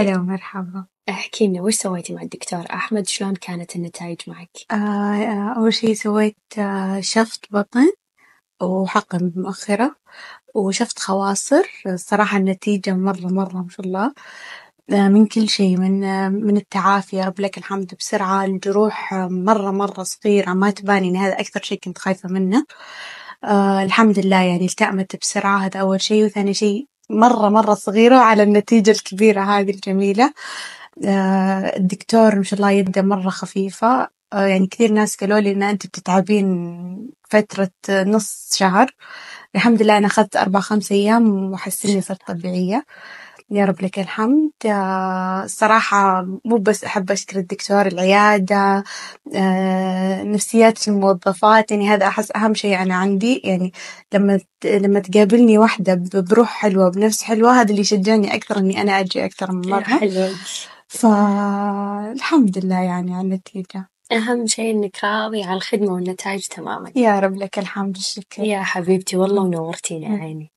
هلا ومرحبا. احكي لنا وش سويتي مع الدكتور أحمد؟ شلون كانت النتائج معك؟ أول شي سويت شفط بطن وحقن مؤخرة وشفط خواصر. الصراحة النتيجة مرة ما شاء الله. من كل شي، من التعافي يا رب لك الحمد بسرعة. الجروح مرة صغيرة، ما تباني. إن هذا أكثر شي كنت خايفة منه. الحمد لله يعني التأمت بسرعة، هذا أول شي. وثاني شي مرة صغيرة على النتيجة الكبيرة هذه الجميلة. الدكتور ما شاء الله يده مرة خفيفة. يعني كثير ناس قالوا لي إن أنت بتتعبين فترة نص شهر. الحمد لله أنا أخذت 4-5 أيام وحسيت إني صرت طبيعية. يا رب لك الحمد. الصراحة مو بس أحب أشكر الدكتور، العيادة، نفسيات الموظفات. يعني هذا أحس أهم شيء أنا عندي. يعني لما تقابلني واحدة بروح حلوة بنفس حلوة، هذا اللي يشجعني أكثر إني أنا أجي أكثر من يا مرة. حلوة. فالحمد لله يعني على النتيجة. أهم شيء إنك راضية عن الخدمة والنتائج تماما. يا رب لك الحمد والشكر. يا حبيبتي والله ونورتيني يا عيني.